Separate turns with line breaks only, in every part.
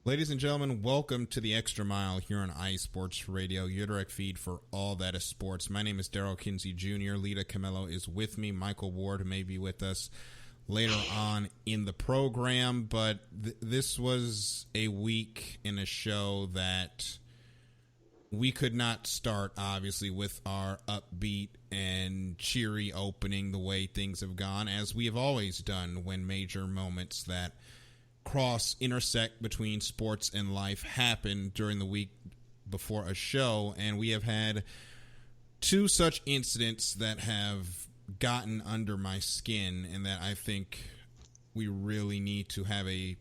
Ladies and gentlemen, welcome to the Extra Mile here on iSports Radio, your direct feed for all that is sports. My name is Darryl Kinsey Jr. Lita Camillo is with me. Michael Ward may be with us later on in the program, but this was a week in a show that we could not start, obviously, with our upbeat and cheery opening the way things have gone, as we have always done when major moments that intersect between sports and life happen during the week before a show, and we have had two such incidents that have gotten under my skin and that I think we really need to have we're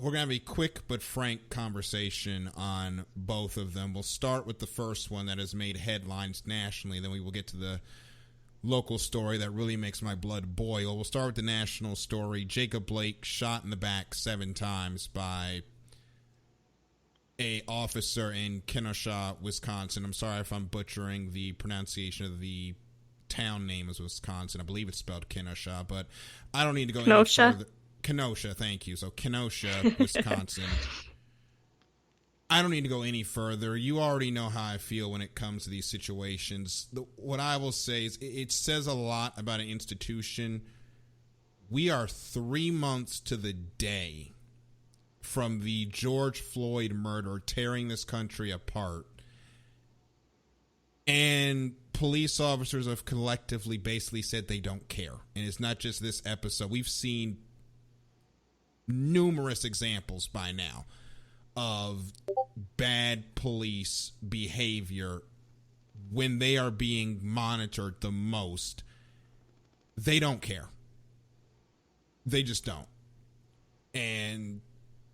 going to have a quick but frank conversation on both of them. We'll start with the first one that has made headlines nationally, then we will get to the local story that really makes my blood boil. We'll start with the national story. Jacob Blake shot in the back 7 times by a officer in Kenosha, Wisconsin. I'm sorry if I'm butchering the pronunciation of the town name of Wisconsin. I believe it's spelled Kenosha, but I don't need to go any further. Kenosha, thank you. So Kenosha, Wisconsin. I don't need to go any further. You already know how I feel when it comes to these situations. What I will say is it says a lot about an institution. We are 3 months to the day from the George Floyd murder tearing this country apart. And police officers have collectively basically said they don't care. And it's not just this episode. We've seen numerous examples by now of bad police behavior when they are being monitored the most. They don't care. They just don't. And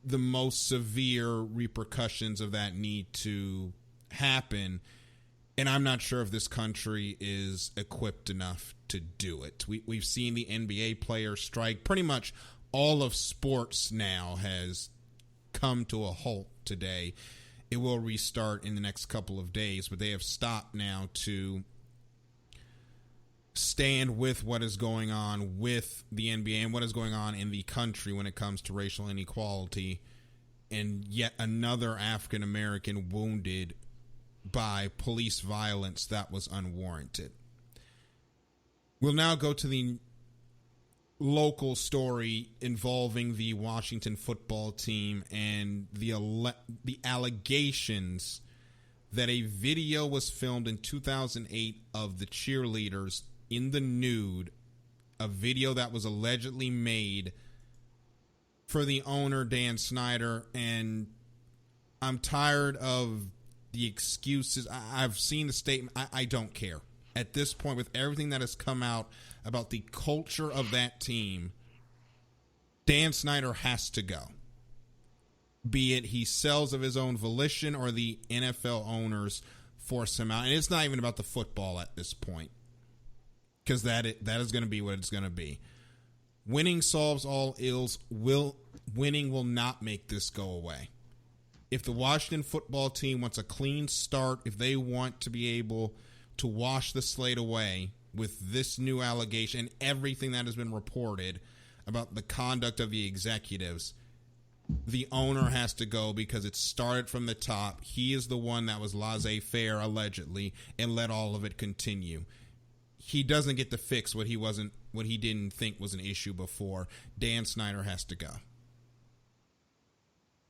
the most severe repercussions of that need to happen. And I'm not sure if this country is equipped enough to do it. We've seen the NBA players strike. Pretty much all of sports now has come to a halt today. It will restart in the next couple of days, but they have stopped now to stand with what is going on with the NBA and what is going on in the country when it comes to racial inequality, and yet another African American wounded by police violence that was unwarranted. We'll now go to the local story involving the Washington football team and the allegations that a video was filmed in 2008 of the cheerleaders in the nude, a video that was allegedly made for the owner, Dan Snyder. And I'm tired of the excuses. I've seen the statement. I don't care. At this point, with everything that has come out about the culture of that team, Dan Snyder has to go. Be it he sells of his own volition or the NFL owners force him out. And it's not even about the football at this point, because that is going to be what it's going to be. Winning solves all ills. Winning will not make this go away. If the Washington football team wants a clean start, if they want to be able to wash the slate away with this new allegation and everything that has been reported about the conduct of the executives, the owner has to go, because it started from the top. He is the one that was laissez-faire, allegedly, and let all of it continue. He doesn't get to fix what he didn't think was an issue before. Dan Snyder has to go.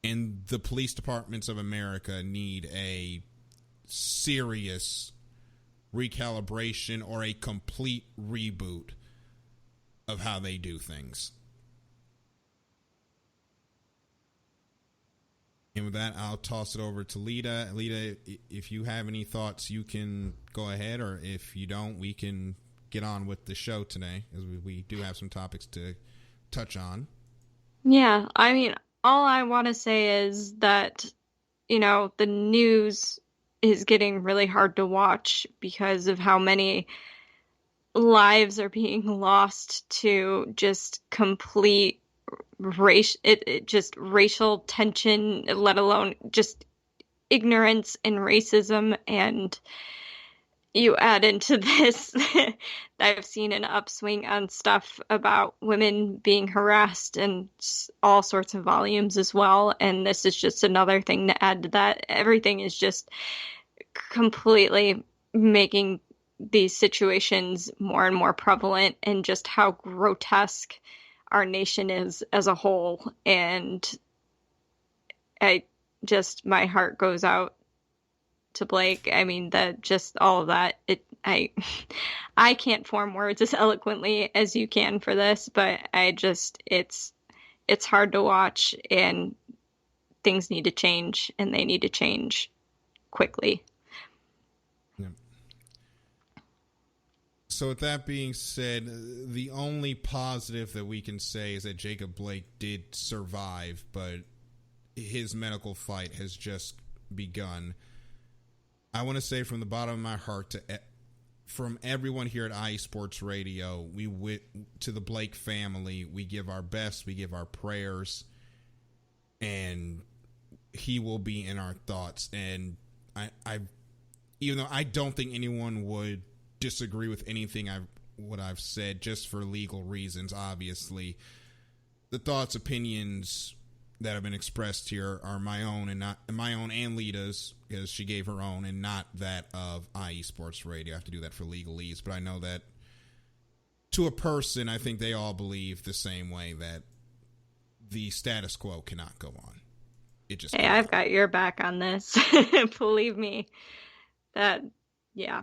And the police departments of America need a serious recalibration or a complete reboot of how they do things. And with that, I'll toss it over to Lita. Lita, if you have any thoughts, you can go ahead, or if you don't, we can get on with the show today, as we do have some topics to touch on.
Yeah, I mean, all I want to say is that, the news is getting really hard to watch because of how many lives are being lost to just complete racial tension, let alone just ignorance and racism. And, you add into this that I've seen an upswing on stuff about women being harassed and all sorts of volumes as well. And this is just another thing to add to that. Everything is just completely making these situations more and more prevalent, and just how grotesque our nation is as a whole. And my heart goes out to Blake. I mean, that just all of that. I can't form words as eloquently as you can for this, but it's hard to watch, and things need to change, and they need to change quickly.
Yeah. So with that being said, the only positive that we can say is that Jacob Blake did survive, but his medical fight has just begun. I want to say from the bottom of my heart from everyone here at IE Sports Radio, to the Blake family, we give our best, we give our prayers, and he will be in our thoughts. And I even though I don't think anyone would disagree with anything what I've said, just for legal reasons, obviously, the thoughts, opinions that have been expressed here are my own, and not my own and Lita's, because she gave her own, and not that of IE Sports Radio. I have to do that for legalese, but I know that to a person, I think they all believe the same way, that the status quo cannot go on. It just
Hey, I've got your back on this. Believe me. Yeah.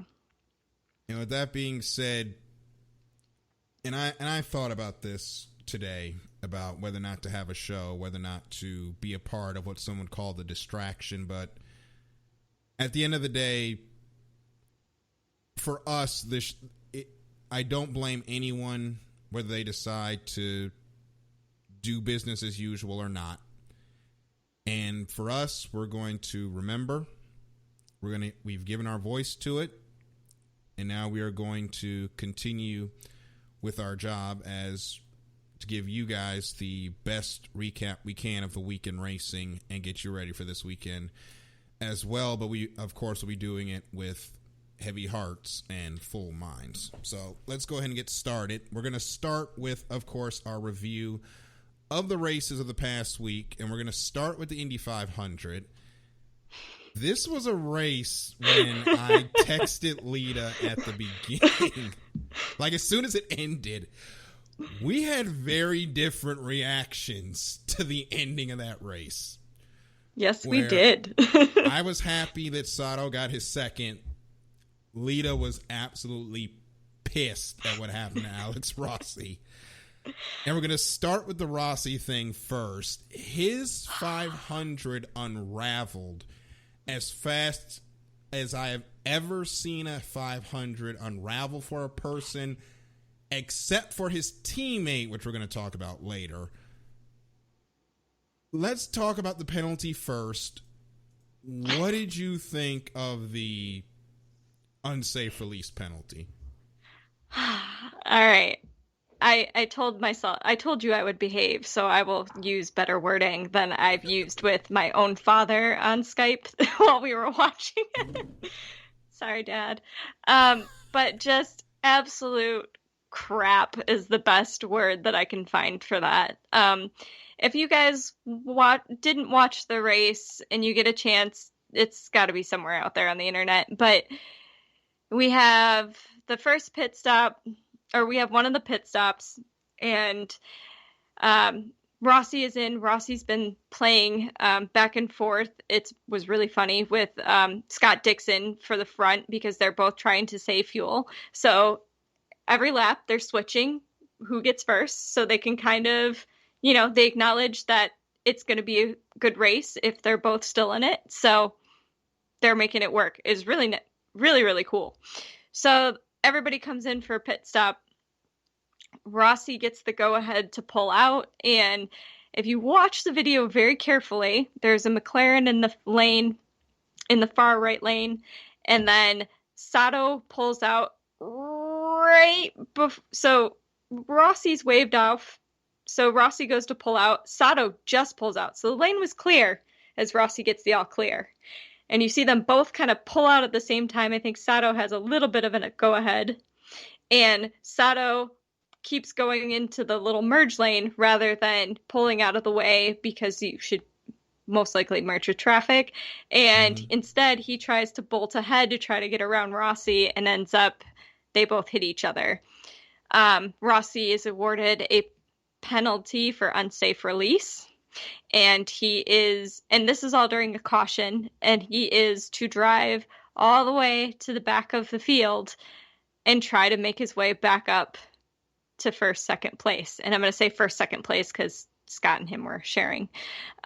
And with that being said, and I thought about this today, about whether or not to have a show, whether or not to be a part of what someone called the distraction. But at the end of the day, for us, I don't blame anyone whether they decide to do business as usual or not. And for us, we're going to remember, we've given our voice to it, and now we are going to continue with our job as to give you guys the best recap we can of the week in racing and get you ready for this weekend as well. But we, of course, will be doing it with heavy hearts and full minds. So let's go ahead and get started. We're going to start with, of course, our review of the races of the past week, and we're going to start with the Indy 500. This was a race when I texted Lita at the beginning. Like, as soon as it ended, we had very different reactions to the ending of that race.
Yes, we did.
I was happy that Sato got his second. Lita was absolutely pissed at what happened to Alex Rossi. And we're going to start with the Rossi thing first. His 500 unraveled as fast as I have ever seen a 500 unravel for a person, except for his teammate, which we're going to talk about later. Let's talk about the penalty first. What did you think of the unsafe release penalty?
All right. I told you I would behave, so I will use better wording than I've used with my own father on Skype while we were watching it. Sorry, Dad. But just absolute crap is the best word that I can find for that. If you guys didn't watch the race and you get a chance, it's got to be somewhere out there on the internet. But we have the first pit stop, or we have one of the pit stops, and Rossi is in. Rossi's been playing back and forth. It was really funny with Scott Dixon for the front, because they're both trying to save fuel. So every lap they're switching who gets first, so they can kind of, they acknowledge that it's going to be a good race if they're both still in it. So they're making it work. It's really, really, really cool. So everybody comes in for a pit stop. Rossi gets the go-ahead to pull out, and if you watch the video very carefully, there's a McLaren in the lane, in the far right lane, and then Sato pulls out right before. So Rossi's waved off, so Rossi goes to pull out. Sato just pulls out, so the lane was clear as Rossi gets the all clear. and you see them both kind of pull out at the same time. I think Sato has a little bit of a go-ahead, and Sato keeps going into the little merge lane rather than pulling out of the way because you should most likely merge with traffic. And instead, he tries to bolt ahead to try to get around Rossi and ends up, they both hit each other. Rossi is awarded a penalty for unsafe release. And this is all during a caution, and he is to drive all the way to the back of the field and try to make his way back up to first, second place. And I'm going to say first, second place because Scott and him were sharing.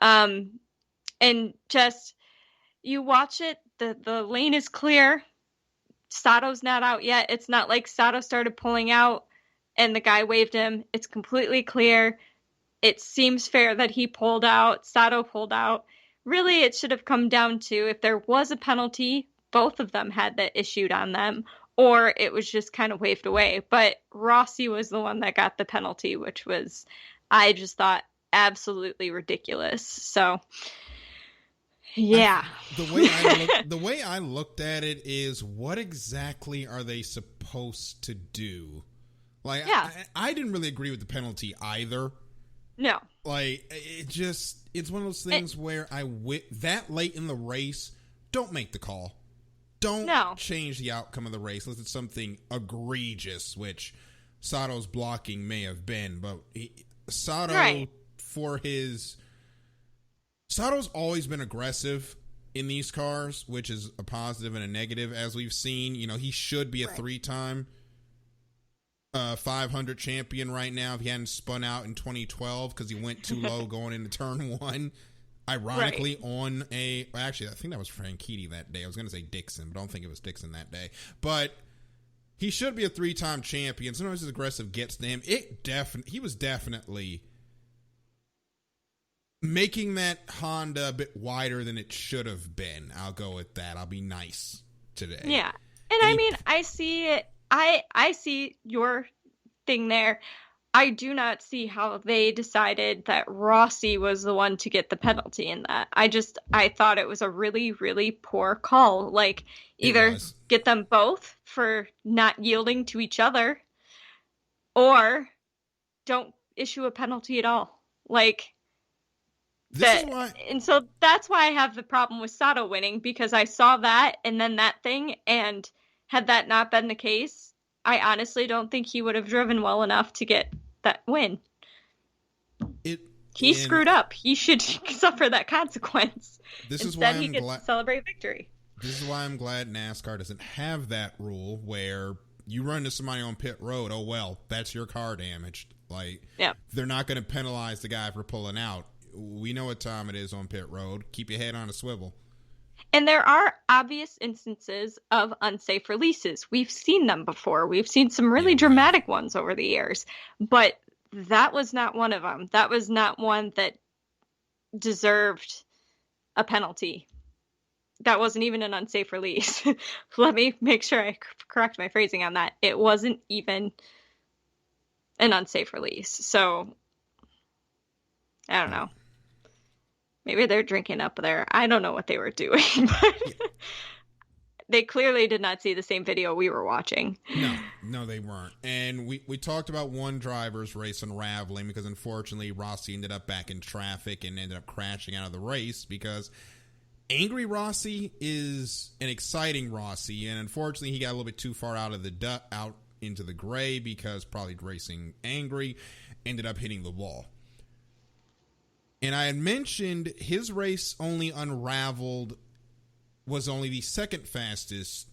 And just, you watch it, the lane is clear. Sato's not out yet. It's not like Sato started pulling out and the guy waved him. It's completely clear. It seems fair that he pulled out. Sato pulled out. Really, it should have come down to if there was a penalty, both of them had that issued on them, or it was just kind of waved away. But Rossi was the one that got the penalty, which was, I just thought, absolutely ridiculous. So, yeah.
The way I looked at it is, what exactly are they supposed to do? Like, yeah. I didn't really agree with the penalty either.
No.
Like, it's one of those things where that late in the race, don't make the call. Don't change the outcome of the race unless it's something egregious, which Sato's blocking may have been. But Sato's always been aggressive in these cars, which is a positive and a negative, as we've seen. You know, he should be a three-time 500 champion right now if he hadn't spun out in 2012 because he went too low going into turn one. Ironically, actually, I think that was Franchitti that day. I was going to say Dixon, but I don't think it was Dixon that day. But he should be a three-time champion. Sometimes his aggressive gets to him. He was definitely making that Honda a bit wider than it should have been. I'll go with that. I'll be nice today.
Yeah. And I mean, I see it. I see your thing there. I do not see how they decided that Rossi was the one to get the penalty in that. I thought it was a really, really poor call. Like, either get them both for not yielding to each other, or don't issue a penalty at all. Like, and so that's why I have the problem with Sato winning, because I saw that and then that thing, and had that not been the case, I honestly don't think he would have driven well enough to get that win. He screwed up. He should suffer that consequence. Instead, he gets to celebrate victory.
This is why I'm glad NASCAR doesn't have that rule where you run into somebody on pit road, oh, well, that's your car damaged. Like, they're not going to penalize the guy for pulling out. We know what time it is on pit road. Keep your head on a swivel.
And there are obvious instances of unsafe releases. We've seen them before. We've seen some really dramatic ones over the years. But that was not one of them. That was not one that deserved a penalty. That wasn't even an unsafe release. Let me make sure I correct my phrasing on that. It wasn't even an unsafe release. So, I don't know. Maybe they're drinking up there. I don't know what they were doing. But they clearly did not see the same video we were watching. No, they weren't. And we talked about one driver's race unraveling because, unfortunately, Rossi ended up back in traffic and ended up crashing out of the race because angry Rossi is an exciting Rossi. And, unfortunately, he got a little bit too far out into the gray because probably racing angry, ended up hitting the wall. And I had mentioned his race only was only the second fastest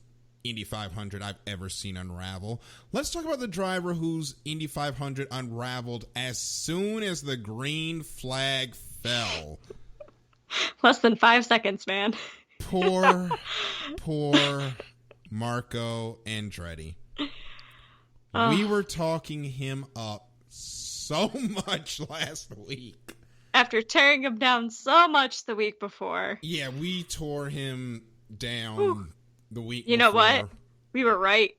Indy 500 I've ever seen unravel. Let's talk about the driver whose Indy 500 unraveled as soon as the green flag fell. Less than 5 seconds, man.
Poor Marco Andretti. We were talking him up so much last week.
After tearing him down so much the week before.
Yeah, we tore him down the week before.
You know what? We were right.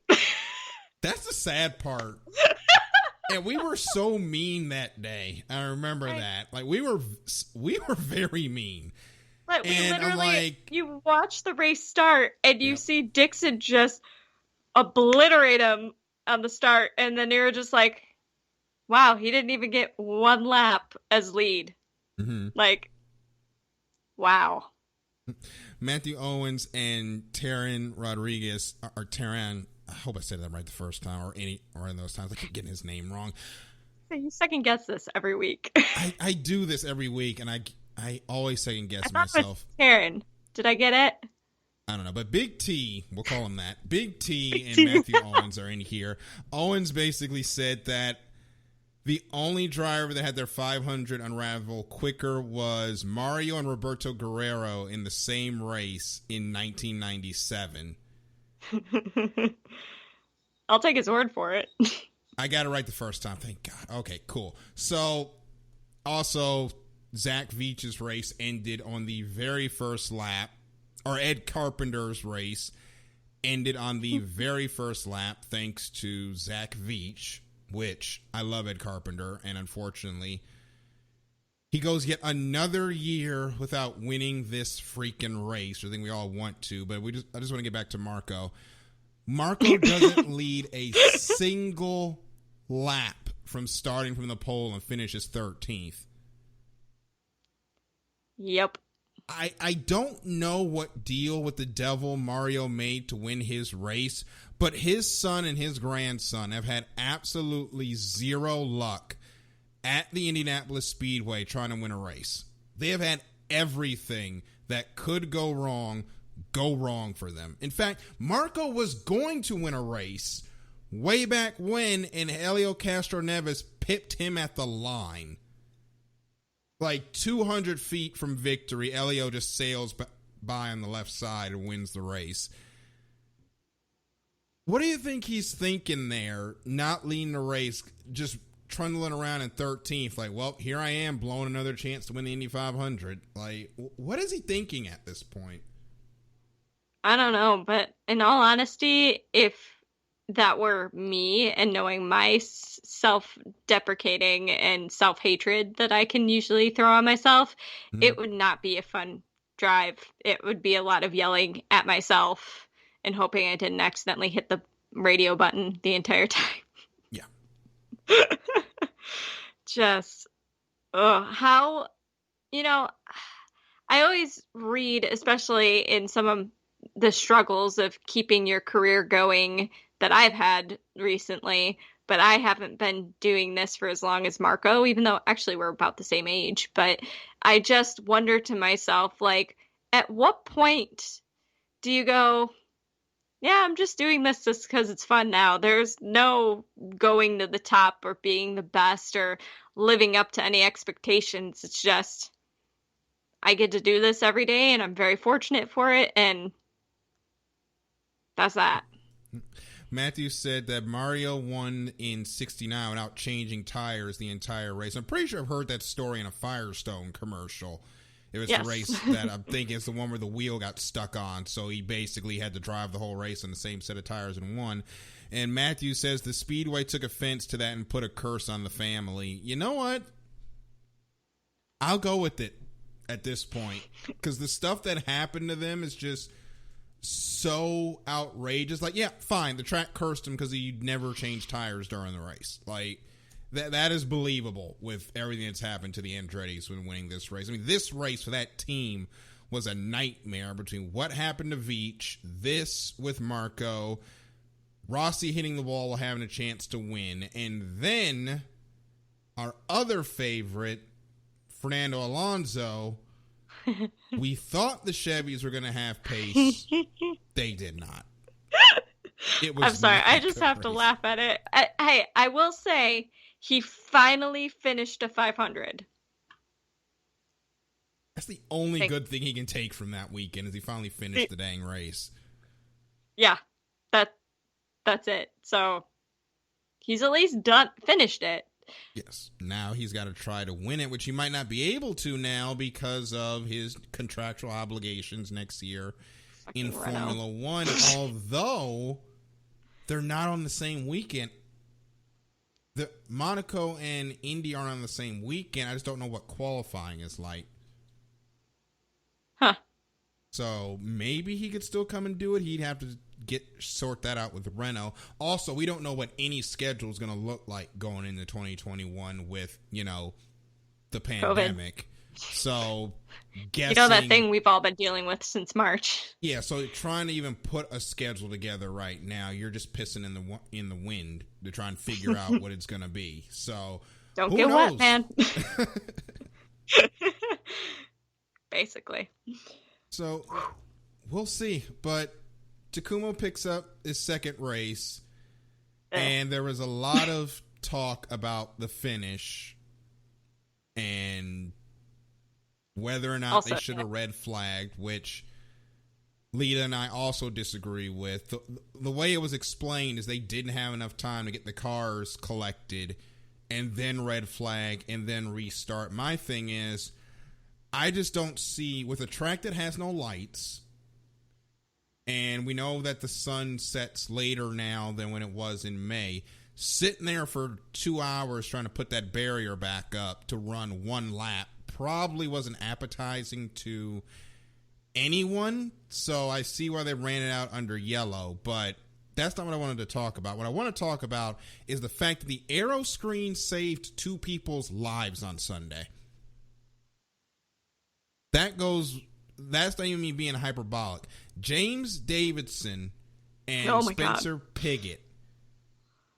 That's the sad part. And we were so mean that day. I remember that. Like, we were very mean.
Like, we
And I'm
literally,
like,
you watch the race start and you
yep.
see Dixon just obliterate him on the start, and then you're just like, wow, he didn't even get one lap as lead.
Mm-hmm.
Like, wow.
Matthew Owens and Taryn Rodriguez, or Taryn, I hope I said that right the first time, or in those times. I keep getting his name wrong.
So you second guess this every week.
I do this every week, and I always second
I
guess
thought it was
myself.
Taryn. Did I get it?
I don't know, but Big T, we'll call him that. Big T
Big
and
T.
Matthew Owens are in here. Owens basically said that the only driver that had their 500 unravel quicker was Mario and Roberto Guerrero in the same race in 1997.
I'll take his word for it.
I got it right the first time. Thank God. Okay, cool. So, also, Zach Veach's race ended on the very first lap, or Ed Carpenter's race ended on the very first lap thanks to Zach Veach, which I love Ed Carpenter, and unfortunately, he goes yet another year without winning this freaking race. I think we all want to, but I just want to get back to Marco. Marco doesn't lead a single lap from starting from the pole and finishes 13th.
Yep.
I don't know what deal with the devil Mario made to win his race, but his son and his grandson have had absolutely zero luck at the Indianapolis Speedway trying to win a race. They have had everything that could go wrong for them. In fact, Marco was going to win a race way back when, and Helio Castroneves pipped him at the line. Like 200 feet from victory, Elio just sails by on the left side and wins the race. What do you think he's thinking there, not leading the race, just trundling around in 13th? Like, well, here I am, blowing another chance to win the Indy 500. Like, what is he thinking at this point?
I don't know, but in all honesty, if that were me and knowing my self-deprecating and self-hatred that I can usually throw on myself, it would not be a fun drive. It would be a lot of yelling at myself and hoping I didn't accidentally hit the radio button the entire time.
Yeah.
Just, how, I always read, especially in some of the struggles of keeping your career going that I've had recently, but I haven't been doing this for as long as Marco, even though actually we're about the same age. But I just wonder to myself, like, at what point do you go, yeah, I'm just doing this just because it's fun now. There's no going to the top or being the best or living up to any expectations. It's just, I get to do this every day and I'm very fortunate for it. And that's that.
Matthew said that Mario won in 69 without changing tires the entire race. I'm pretty sure I've heard that story in a Firestone commercial. It was the race that I'm thinking is the one where the wheel got stuck on, so he basically had to drive the whole race on the same set of tires and won. And Matthew says the Speedway took offense to that and put a curse on the family. You know what? I'll go with it at this point, because the stuff that happened to them is just so outrageous. Like, yeah, fine, the track cursed him because he never changed tires during the race. Like, that is believable with everything that's happened to the Andretti's when winning this race. I mean, this race for that team was a nightmare between what happened to Veach, this with Marco, Rossi hitting the wall while having a chance to win, and then our other favorite, Fernando Alonso. We thought the Chevys were going to have pace. They did not.
I'm sorry. I just have to laugh at it. I will say he finally finished a 500.
That's the only good thing he can take from that weekend is he finally finished the dang race.
Yeah, that's it. So he's at least finished it.
Yes. Now he's got to try to win it, which he might not be able to now because of his contractual obligations next year in Formula One. Although they're not on the same weekend. The Monaco and Indy aren't on the same weekend. I just don't know what qualifying is like.
Huh.
So maybe he could still come and do it. He'd have to sort that out with Renault. Also, we don't know what any schedule is going to look like going into 2021 with, the pandemic.
COVID.
So guessing,
You know that thing we've all been dealing with since March.
yeah. So trying to even put a schedule together right now, you're just pissing in the wind to try and figure out what it's going to be. So
Don't
who
get
knows?
wet, man. Basically.
So we'll see. But Takuma picks up his second race, and there was a lot of talk about the finish and whether or not
Also,
they should have red flagged, which Lita and I also disagree with. The way it was explained is they didn't have enough time to get the cars collected and then red flag and then restart. My thing is, I just don't see, with a track that has no lights, and we know that the sun sets later now than when it was in May, sitting there for 2 hours trying to put that barrier back up to run one lap probably wasn't appetizing to anyone. So I see why they ran it out under yellow, but that's not what I wanted to talk about. What I want to talk about is the fact that the arrow screen saved 2 people's lives on Sunday. That's not even me being hyperbolic. James Davidson and Spencer Piggott,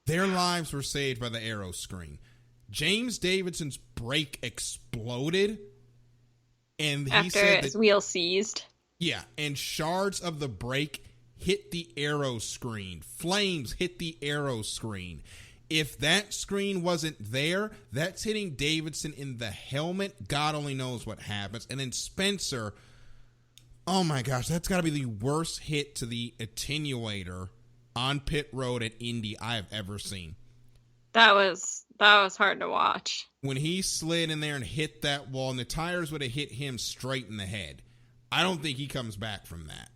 their lives were saved by the arrow screen. James Davidson's brake exploded, and he said
his wheel seized.
Yeah, and shards of the brake hit the arrow screen. Flames hit the arrow screen. If that screen wasn't there, that's hitting Davidson in the helmet. God only knows what happens. And then Spencer, oh my gosh, that's got to be the worst hit to the attenuator on pit road at Indy I have ever seen.
That was hard to watch.
When he slid in there and hit that wall, and the tires would have hit him straight in the head. I don't think he comes back from that.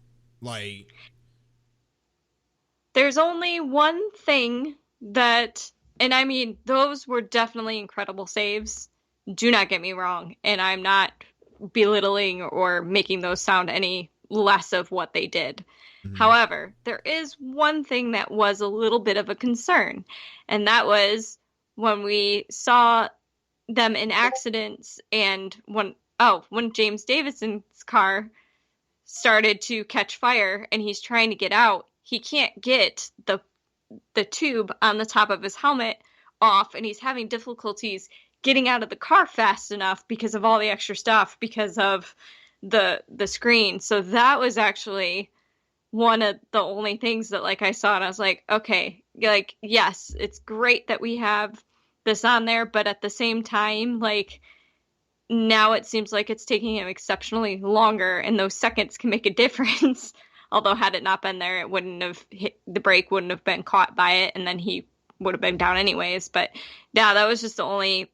There's only one thing that, and I mean, those were definitely incredible saves. Do not get me wrong. And I'm not belittling or making those sound any less of what they did. Mm-hmm. However, there is one thing that was a little bit of a concern, and that was when we saw them in accidents and when James Davidson's car started to catch fire and he's trying to get out, he can't get the tube on the top of his helmet off, and he's having difficulties getting out of the car fast enough because of all the extra stuff, because of the screen. So that was actually one of the only things that I saw, and I was like, okay, yes, it's great that we have this on there, but at the same time, now it seems like it's taking him exceptionally longer, and those seconds can make a difference. Although had it not been there, it wouldn't have hit, the brake wouldn't have been caught by it, and then he would have been down anyways. But yeah, that was just the only,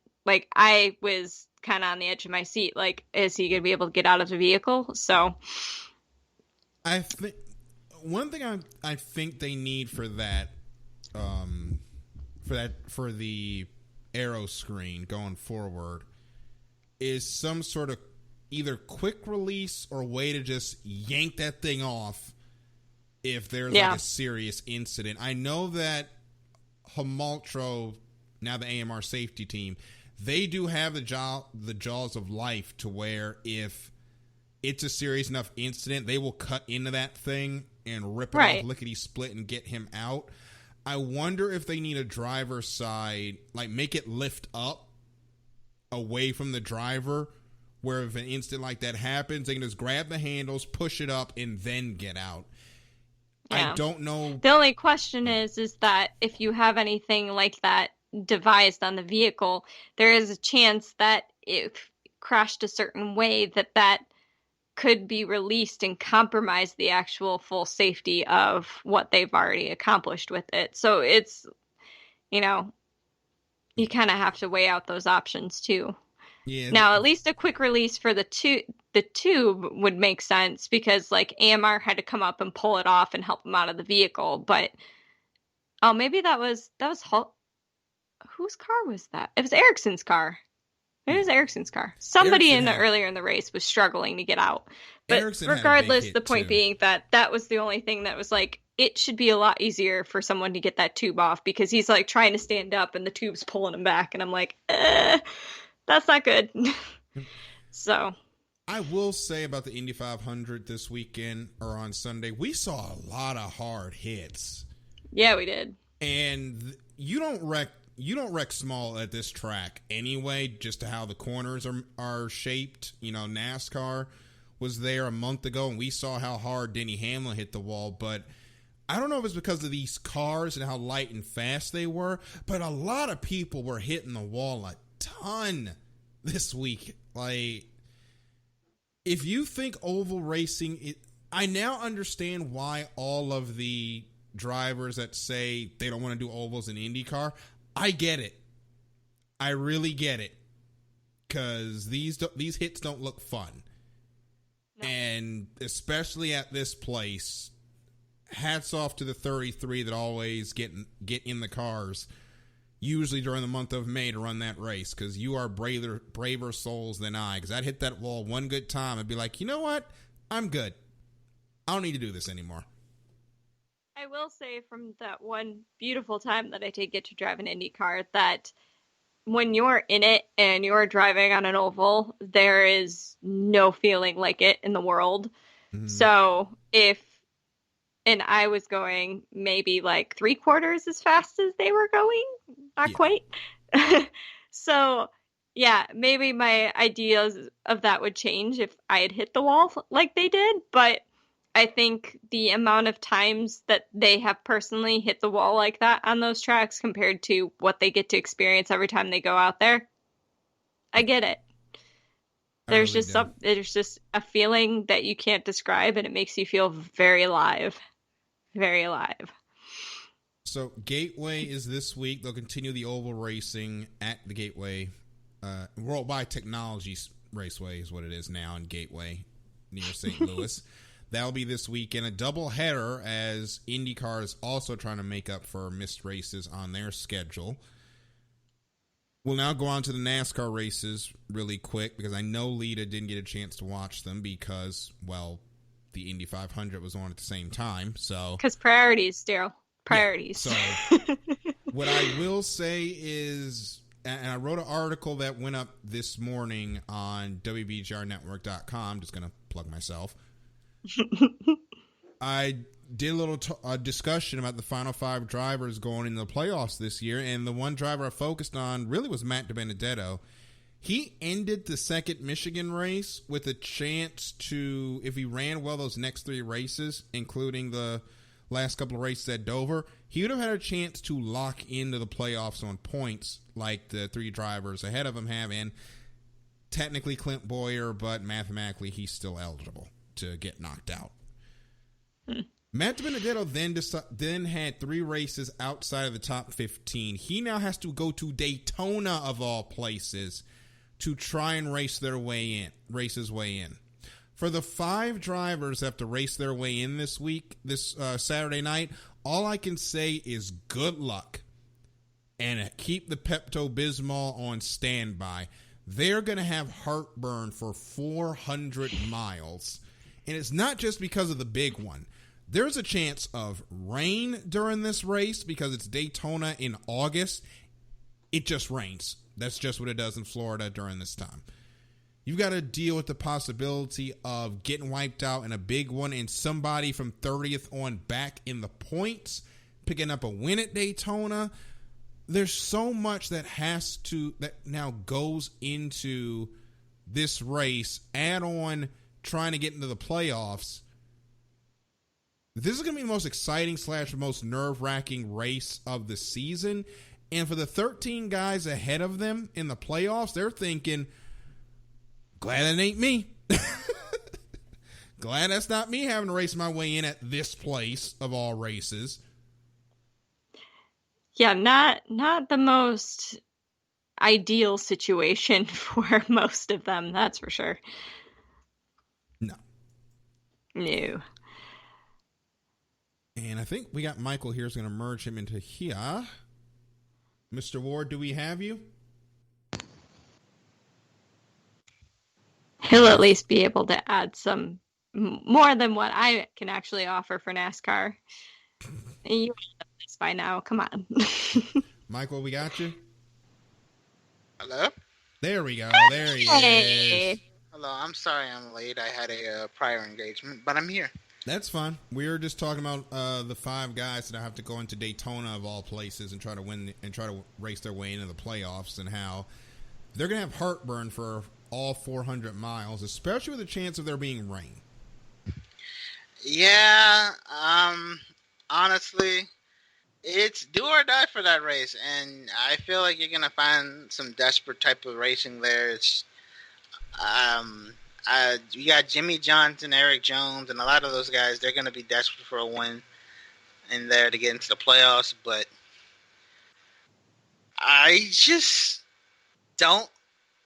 I was kind of on the edge of my seat. Is he going to be able to get out of the vehicle? So
I think one thing I think they need for that, for the arrow screen going forward is some sort of either quick release or way to just yank that thing off if there's a serious incident. I know that Hamaltro, now the AMR safety team, they do have the jaws of life to where if it's a serious enough incident, they will cut into that thing and rip it off lickety split and get him out. I wonder if they need a driver's side, make it lift up away from the driver, where if an incident like that happens, they can just grab the handles, push it up, and then get out. Yeah. I don't know.
The only question is that if you have anything like that devised on the vehicle, there is a chance that if crashed a certain way, that could be released and compromise the actual full safety of what they've already accomplished with it. So it's, you kind of have to weigh out those options too.
Yeah.
Now, at least a quick release for the tube would make sense, because AMR had to come up and pull it off and help him out of the vehicle. But maybe that was whose car was that? It was Ericsson's car. It was Ericsson's car. Somebody
Ericsson
earlier in the race was struggling to get out. But
Ericsson
regardless, the point
too.
being that was the only thing that was like, it should be a lot easier for someone to get that tube off, because he's like trying to stand up and the tube's pulling him back. And I'm like, that's not good. So
I will say about the Indy 500 this weekend or on Sunday, we saw a lot of hard hits.
Yeah, we did.
And you don't wreck small at this track anyway, just to how the corners are shaped. You know, NASCAR was there a month ago, and we saw how hard Denny Hamlin hit the wall. But I don't know if it's because of these cars and how light and fast they were, but a lot of people were hitting the wall a ton this week. Like, if you think oval racing, I now understand why all of the drivers that say they don't want to do ovals in IndyCar, I get it. I really get it. Because these hits don't look fun. No. And especially at this place, hats off to the 33 that always get in the cars, usually during the month of May, to run that race, because you are braver souls than I. Because I'd hit that wall one good time, I'd be like, you know what? I'm good. I don't need to do this anymore.
I will say, from that one beautiful time that I did get to drive an Indy car, that when you're in it and you're driving on an oval, there is no feeling like it in the world. Mm-hmm. So and I was going maybe like 3/4 as fast as they were going, not quite. So yeah, maybe my ideas of that would change if I had hit the wall like they did, but I think the amount of times that they have personally hit the wall like that on those tracks compared to what they get to experience every time they go out there, I get it. There's just a feeling that you can't describe, and it makes you feel very alive. Very alive.
So Gateway is this week. They'll continue the oval racing at the Gateway. Worldwide Technologies Raceway is what it is now in Gateway near St. Louis. That'll be this weekend, a double header, as IndyCar is also trying to make up for missed races on their schedule. We'll now go on to the NASCAR races really quick, because I know Lita didn't get a chance to watch them because, well, the Indy 500 was on at the same time. So
because priorities, Darryl. Priorities.
Yeah, so what I will say is, and I wrote an article that went up this morning on WBGRnetwork.com. Just going to plug myself. I did a little discussion about the final 5 drivers going into the playoffs this year, and the one driver I focused on really was Matt DiBenedetto. He ended the second Michigan race with a chance to, if he ran well those next 3 races, including the last couple of races at Dover, he would have had a chance to lock into the playoffs on points like the 3 drivers ahead of him have, and technically Clint Boyer, but mathematically he's still eligible to get knocked out. Matt DiBenedetto then had 3 races outside of the top 15. He now has to go to Daytona, of all places, to try and race his way in. For the 5 drivers that have to race their way in this Saturday night, all I can say is good luck and keep the Pepto-Bismol on standby. They're going to have heartburn for 400 miles. And it's not just because of the big one. There's a chance of rain during this race because it's Daytona in August. It just rains. That's just what it does in Florida during this time. You've got to deal with the possibility of getting wiped out in a big one and somebody from 30th on back in the points, picking up a win at Daytona. There's so much that now goes into this race. Add on trying to get into the playoffs. This is going to be the most exciting / most nerve-wracking race of the season. And for the 13 guys ahead of them in the playoffs, they're thinking, glad that ain't me. Glad that's not me having to race my way in at this place of all races.
Yeah, not the most ideal situation for most of them, that's for sure.
No. And I think we got Michael here is going to merge him into here. Mr. Ward, do we have you?
He'll at least be able to add some more than what I can actually offer for NASCAR. You know this by now. Come on.
Michael, we got you.
Hello?
There we go. There he is.
Hey.
Hello, I'm sorry I'm late. I had a prior engagement, but I'm here.
That's fine. We were just talking about the 5 guys that have to go into Daytona of all places and try to win and try to race their way into the playoffs, and how they're going to have heartburn for all 400 miles, especially with the chance of there being rain.
Yeah, honestly, it's do or die for that race, and I feel like you're gonna find some desperate type of racing there. It's you got Jimmy Johnson, Eric Jones, and a lot of those guys. They're gonna be desperate for a win in there to get into the playoffs, but I just don't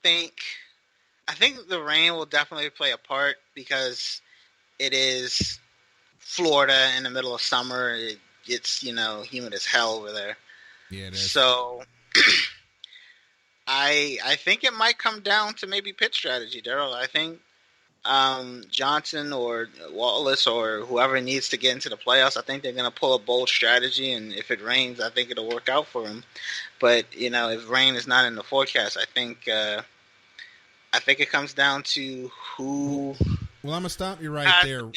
think. I think the rain will definitely play a part because it is Florida in the middle of summer. It gets, humid as hell over there.
Yeah, it is.
So I think it might come down to maybe pit strategy, Darryl. I think Johnson or Wallace or whoever needs to get into the playoffs, I think they're going to pull a bold strategy, and if it rains, I think it'll work out for them. But, if rain is not in the forecast, I think it comes down to who.
Well, I'm going to stop you right there. I'm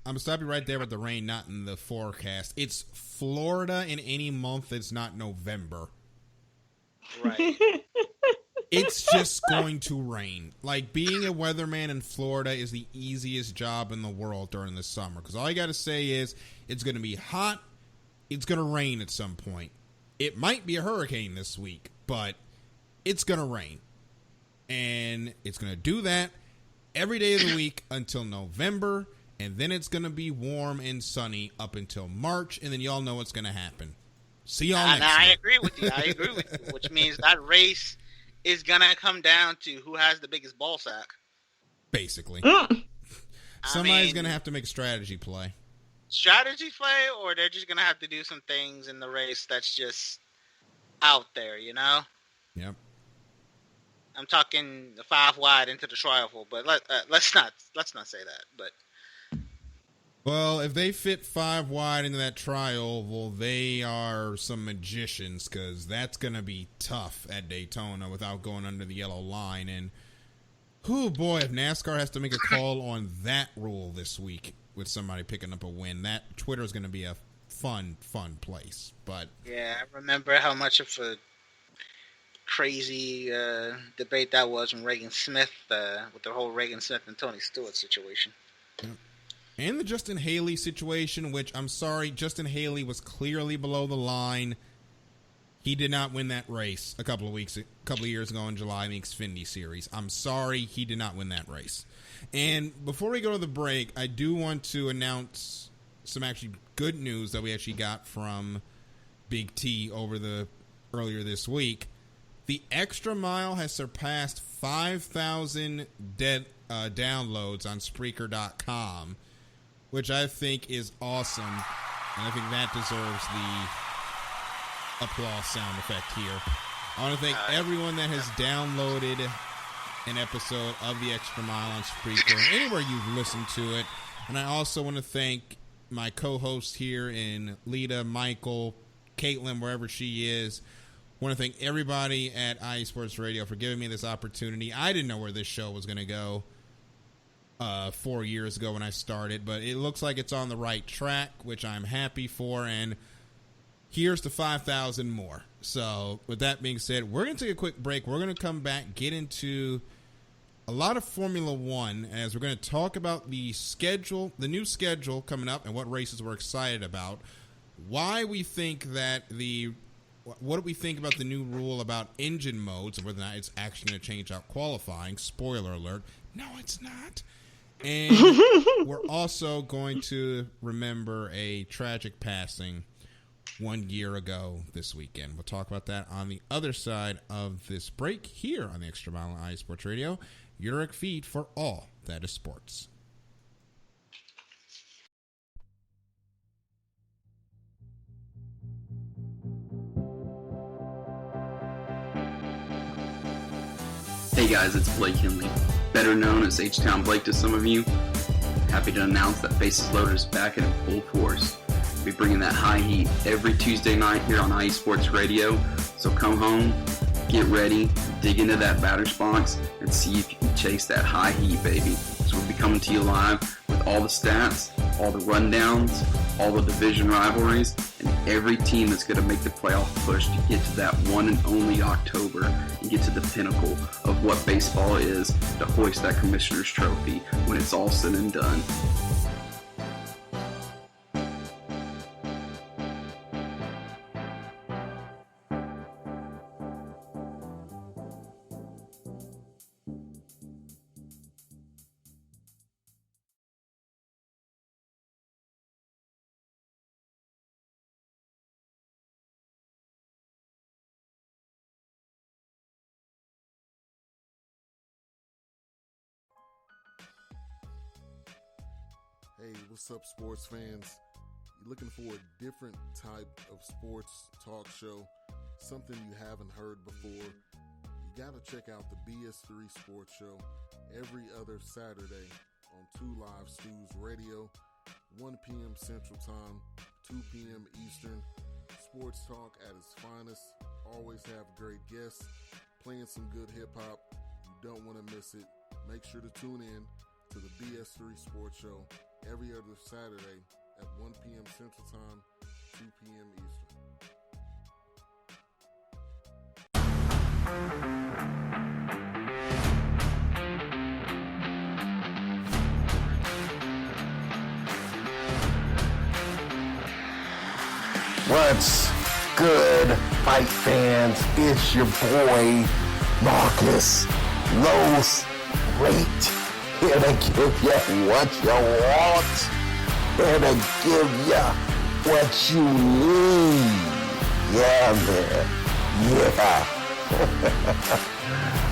going to stop you right there with the rain not in the forecast. It's Florida in any month that's not November.
Right.
It's just going to rain. Like, being a weatherman in Florida is the easiest job in the world during the summer. Because all you got to say is, it's going to be hot, it's going to rain at some point. It might be a hurricane this week, but it's going to rain. And it's going to do that every day of the week until November. And then it's going to be warm and sunny up until March. And then y'all know what's going to happen. See y'all next week.
I agree with you. Which means that race is going to come down to who has the biggest ball sack.
Basically. Somebody's going to have to make a strategy play.
Strategy play, or they're just going to have to do some things in the race that's just out there,
Yep.
I'm talking 5 wide into the trifle, but let's not say that. But
well, if they fit 5 wide into that trial, well, they are some magicians, because that's going to be tough at Daytona without going under the yellow line. And, oh boy, if NASCAR has to make a call on that rule this week with somebody picking up a win, that Twitter is going to be a fun place. But
yeah, I remember how much of a crazy debate that was when Reagan Smith, with the whole Reagan Smith and Tony Stewart situation.
Yeah. And the Justin Haley situation, which, I'm sorry, Justin Haley was clearly below the line. He did not win that race a couple of years ago in July in the Xfinity Series. I'm sorry, he did not win that race. And before we go to the break, I do want to announce some actually good news that we actually got from Big T earlier this week. The Extra Mile has surpassed 5,000 downloads on Spreaker.com, which I think is awesome, and I think that deserves the applause sound effect here. I want to thank everyone that has downloaded an episode of The Extra Mile on Spreaker, anywhere you've listened to it. And I also want to thank my co-hosts here in Lita, Michael, Caitlin, wherever she is. I want to thank everybody at iSports Radio for giving me this opportunity. I didn't know where this show was going to go 4 years ago when I started, but it looks like it's on the right track, which I'm happy for, and here's to 5,000 more. So with that being said, we're going to take a quick break. We're going to come back, get into a lot of Formula One, as we're going to talk about the new schedule coming up, and what races we're excited about, why we think that what do we think about the new rule about engine modes, and whether or not it's actually going to change out qualifying. Spoiler alert, no, it's not. And we're also going to remember a tragic passing 1 year ago this weekend. We'll talk about that on the other side of this break here on the Extra Mile on iSports Radio, your direct feed for all that is sports.
Hey guys, it's Blake Hinley. better known as H-Town Blake to some of you. Happy to announce that Bases Loaded is back in full force. We'll be bringing that high heat every Tuesday night here on IE Sports Radio. So come home, get ready, dig into that batter's box, and see if you can chase that high heat, baby. So we'll be coming to you live with all the stats, all the rundowns, all the division rivalries, and every team that's going to make the playoff push to get to that one and only October and get to the pinnacle of what baseball is, to hoist that Commissioner's Trophy when it's all said and done.
Hey, what's up, sports fans? You're looking for a different type of sports talk show, something you haven't heard before? You gotta check out the BS3 Sports Show every other Saturday on 2 Live Stews Radio, 1 p.m. Central Time, 2 p.m. Eastern. Sports talk at its finest. Always have great guests, playing some good hip-hop. You don't want to miss it. Make sure to tune in to the BS3 Sports Show every other Saturday at 1 p.m. Central Time, 2 p.m. Eastern.
What's good, fight fans? It's your boy, Marcus Los Rate, here to give you what you want, here to give you what you need. Yeah, man. Yeah.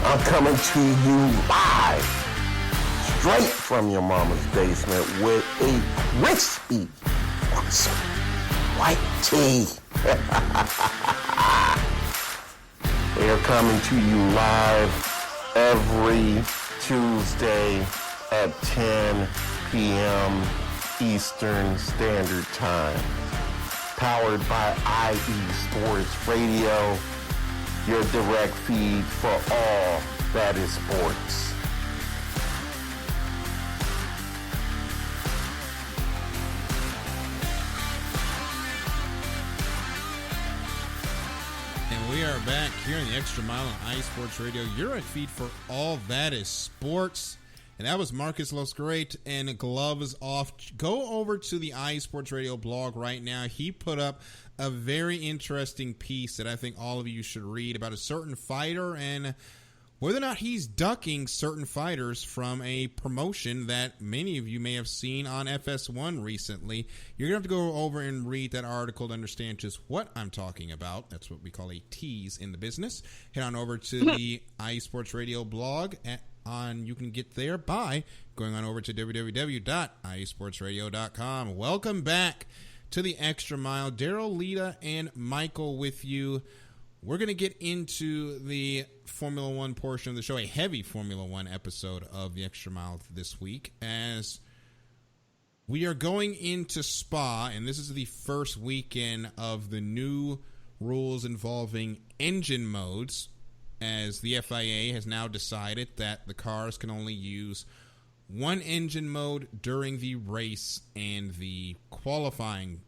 I'm coming to you live, straight from your mama's basement with a crispy, awesome white tea. We are coming to you live every Tuesday at 10 p.m. Eastern Standard Time. Powered by IE Sports Radio, your direct feed for all that is sports.
We are back here in the Extra Mile on iSports Radio, your feed for all that is sports. And that was Marcus Los Great and Gloves Off. Go over to the iSports Radio blog right now. He put up a very interesting piece that I think all of you should read about a certain fighter and whether or not he's ducking certain fighters from a promotion that many of you may have seen on FS1 recently. You're going to have to go over and read that article to understand just what I'm talking about. That's what we call a tease in the business. Head on over to the iSports Radio blog. You can get there by going on over to www.isportsradio.com. Welcome back to the Extra Mile. Darryl, Lita, and Michael with you. We're going to get into the Formula One portion of the show, a heavy Formula One episode of the Extra Mile this week, as we are going into Spa, and this is the first weekend of the new rules involving engine modes, as the FIA has now decided that the cars can only use one engine mode during the race and the qualifying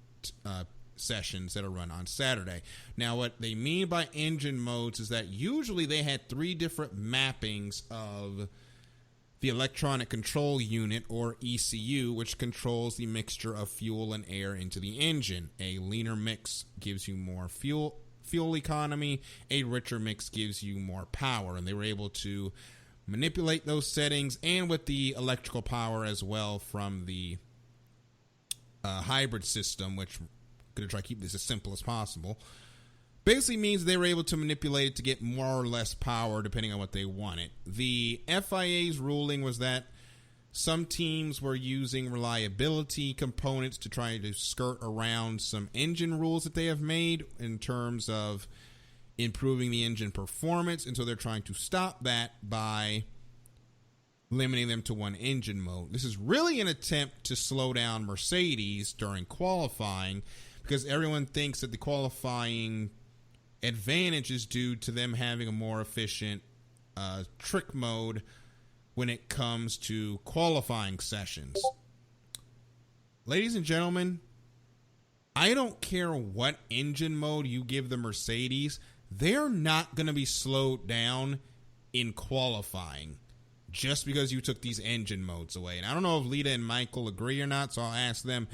sessions that are run on Saturday. Now, what they mean by engine modes is that usually they had 3 different mappings of the electronic control unit, or ECU, which controls the mixture of fuel and air into the engine. A leaner mix gives you more fuel economy. A richer mix gives you more power, and they were able to manipulate those settings, and with the electrical power as well from the hybrid system, which going to try to keep this as simple as possible. Basically means they were able to manipulate it to get more or less power depending on what they wanted. The FIA's ruling was that some teams were using reliability components to try to skirt around some engine rules that they have made in terms of improving the engine performance, and so they're trying to stop that by limiting them to one engine mode. This is really an attempt to slow down Mercedes during qualifying, because everyone thinks that the qualifying advantage is due to them having a more efficient trick mode when it comes to qualifying sessions. Ladies and gentlemen, I don't care what engine mode you give the Mercedes, they're not going to be slowed down in qualifying just because you took these engine modes away. And I don't know if Lita and Michael agree or not, so I'll ask them.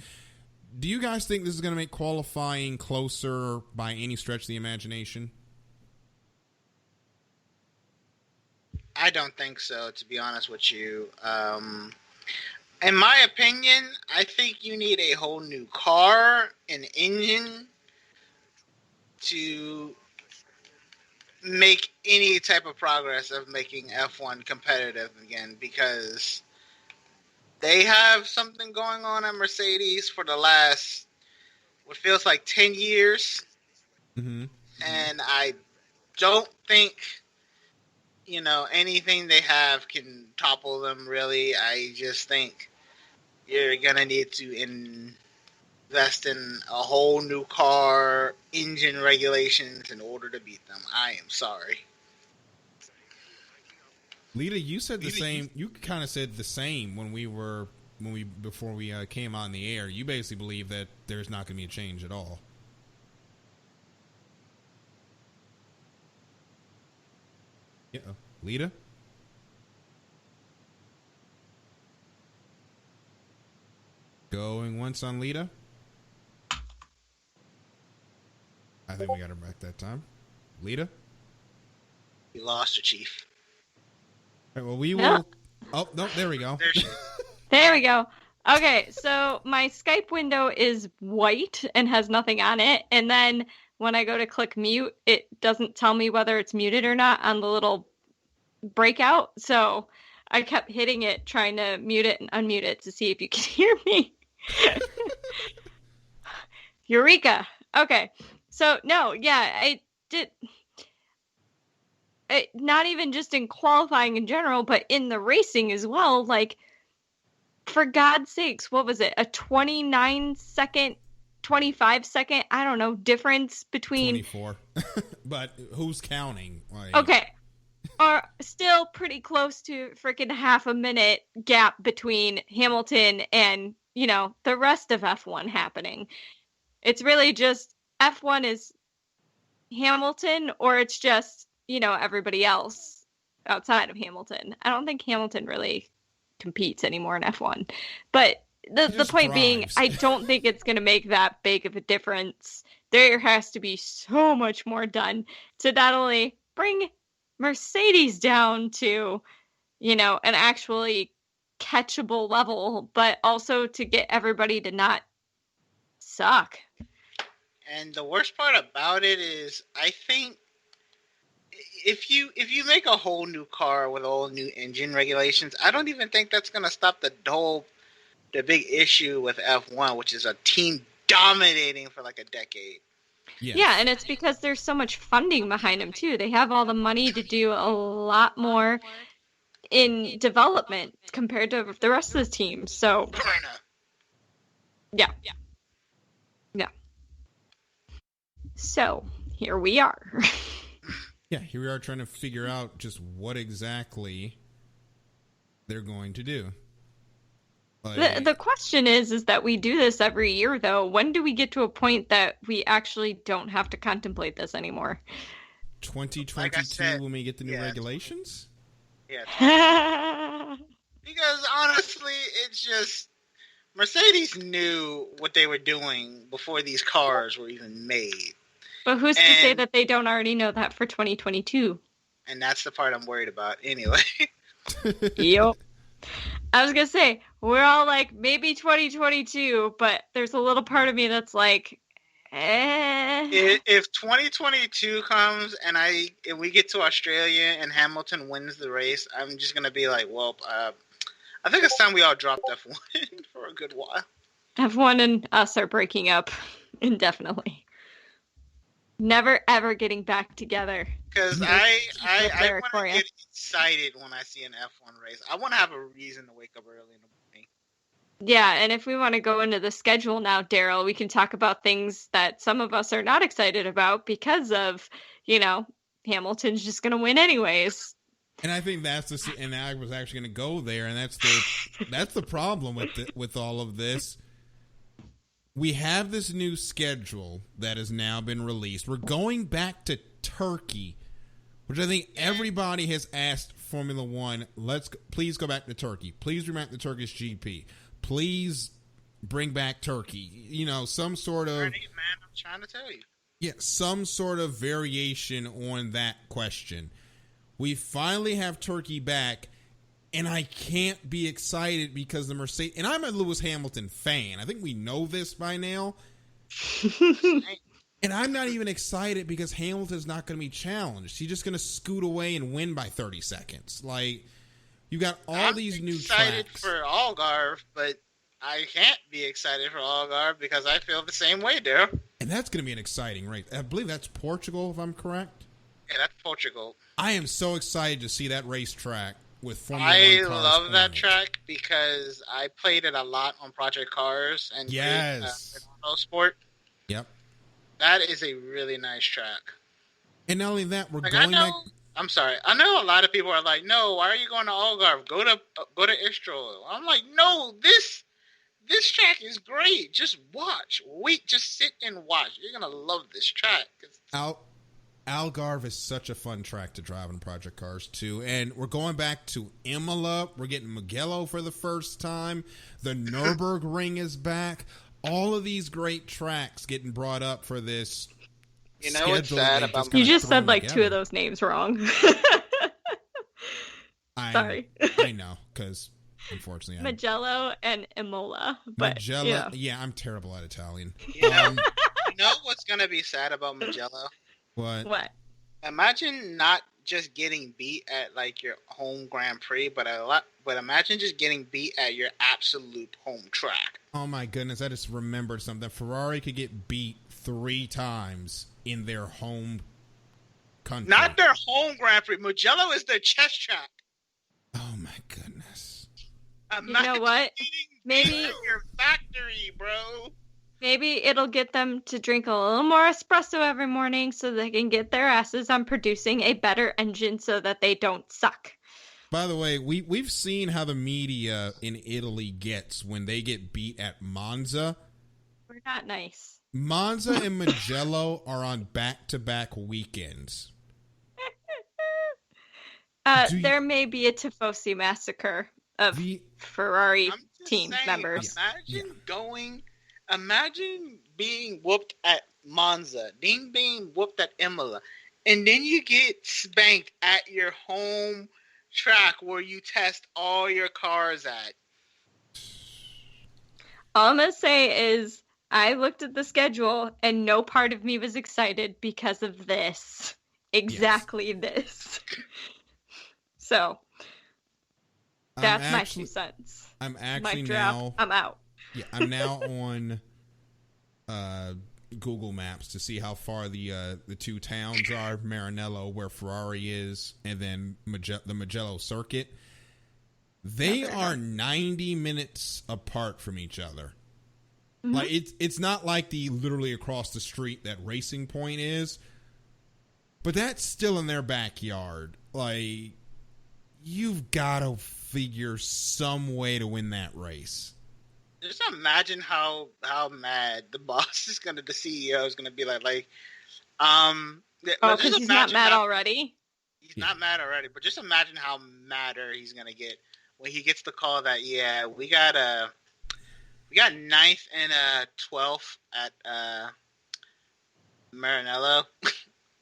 Do you guys think this is going to make qualifying closer by any stretch of the imagination?
I don't think so, to be honest with you. In my opinion, I think you need a whole new car and engine to make any type of progress of making F1 competitive again, because they have something going on at Mercedes for the last, what feels like 10 years.
Mm-hmm.
And I don't think, anything they have can topple them, really. I just think you're going to need to invest in a whole new car, engine regulations in order to beat them. I am sorry.
Lita, you said the same. You kind of said the same before we came on the air. You basically believe that there's not going to be a change at all. Yeah, Lita. Going once on Lita. I think we got her back that time. Lita.
You lost her, Chief.
All right, well, we will. Oh no, there we go.
There we go. Okay, so my Skype window is white and has nothing on it, and then when I go to click mute, it doesn't tell me whether it's muted or not on the little breakout. So I kept hitting it, trying to mute it and unmute it to see if you can hear me. Eureka. Okay. So no, yeah, I did. Not even just in qualifying in general, but in the racing as well. Like, for God's sakes, what was it? A 29 second, 25 second, I don't know, difference between
24. But who's counting? Like...
Okay. Are still pretty close to freaking half a minute gap between Hamilton and, the rest of F1 happening. It's really just F1 is Hamilton, or it's just, everybody else outside of Hamilton. I don't think Hamilton really competes anymore in F1. But the point being, I don't think it's going to make that big of a difference. There has to be so much more done to not only bring Mercedes down to, an actually catchable level, but also to get everybody to not suck.
And the worst part about it is, I think if you make a whole new car with all new engine regulations, I don't even think that's going to stop the big issue with F1, which is a team dominating for like a decade.
Yes.
Yeah, and it's because there's so much funding behind them too. They have all the money to do a lot more in development compared to the rest of the team. So, yeah. So, here we are.
Yeah, here we are trying to figure out just what exactly they're going to do. Like...
The question is that we do this every year, though. When do we get to a point that we actually don't have to contemplate this anymore?
2022, like when we get the new regulations?
Yeah. Because honestly, it's just Mercedes knew what they were doing before these cars were even made.
But who's to say that they don't already know that for 2022?
And that's the part I'm worried about anyway.
Yep. I was going to say, we're all like, maybe 2022, but there's a little part of me that's like,
If 2022 comes and we get to Australia and Hamilton wins the race, I'm just going to be like, well, I think it's time we all dropped F1 for a good while.
F1 and us are breaking up indefinitely. Never, ever getting back together.
Because I want to get excited when I see an F1 race. I want to have a reason to wake up early in the morning.
Yeah, and if we want to go into the schedule now, Daryl, we can talk about things that some of us are not excited about because of, Hamilton's just going to win anyways.
And I think and I was actually going to go there, and that's the problem with all of this. We have this new schedule that has now been released. We're going back to Turkey, which I think everybody has asked Formula One. Please go back to Turkey. Please bring back the Turkish GP. Please bring back Turkey. Some sort of.
Man, I'm trying to tell you.
Yeah, some sort of variation on that question. We finally have Turkey back, and I can't be excited because the Mercedes. And I'm a Lewis Hamilton fan. I think we know this by now. And I'm not even excited because Hamilton's not going to be challenged. He's just going to scoot away and win by 30 seconds. Like, you got all these new tracks.
I'm excited for Algarve, but I can't be excited for Algarve because I feel the same way, Daryl.
And that's going to be an exciting race. I believe that's Portugal, if I'm correct.
Yeah, that's Portugal.
I am so excited to see that racetrack with Formula One cars.
I love that track because I played it a lot on Project Cars and Sport.
Yep.
That is a really nice track.
And not only that, we're going back.
I'm sorry. I know a lot of people are like, "No, why are you going to Algarve? Go to Istrol." I'm like, "No, this track is great. Just watch. Wait, just sit and watch. You're gonna love this track."
Algarve is such a fun track to drive in Project Cars too. And we're going back to Imola. We're getting Mugello for the first time. The Nürburgring is back. All of these great tracks getting brought up for this.
You know what's sad about
you just said like two of those names wrong. Sorry.
I know, because unfortunately
Mugello and Imola. But
Mugello, yeah, I'm terrible at Italian.
You know what's gonna be sad about Mugello?
What?
Imagine not just getting beat at like your home Grand Prix, but imagine just getting beat at your absolute home track.
Oh my goodness, I just remembered something. Ferrari could get beat 3 times in their home country.
Not their home Grand Prix. Mugello is their chess track.
Oh my goodness.
You know what? Maybe
your factory, bro.
Maybe it'll get them to drink a little more espresso every morning so they can get their asses on producing a better engine so that they don't suck.
By the way, we've seen how the media in Italy gets when they get beat at Monza.
We're not nice.
Monza and Mugello are on back-to-back weekends.
There
may be a Tifosi massacre of Ferrari team members.
Imagine being whooped at Monza, then being whooped at Imola, and then you get spanked at your home track where you test all your cars at.
All I'm going to say is I looked at the schedule and no part of me was excited because of this. Exactly this. So, that's my 2 cents.
I'm actually
I'm out.
Yeah, I'm now on Google Maps to see how far the 2 towns are, Maranello, where Ferrari is, and then the Mugello circuit. They are 90 minutes apart from each other. Mm-hmm. Like it's not like the literally across the street that Racing Point is, but that's still in their backyard. Like, you've got to figure some way to win that race.
Just imagine how mad the boss is the CEO is gonna be like
because he's not mad already.
He's not mad already, but just imagine how madder he's gonna get when he gets the call that we got 9th and 12th at Maranello.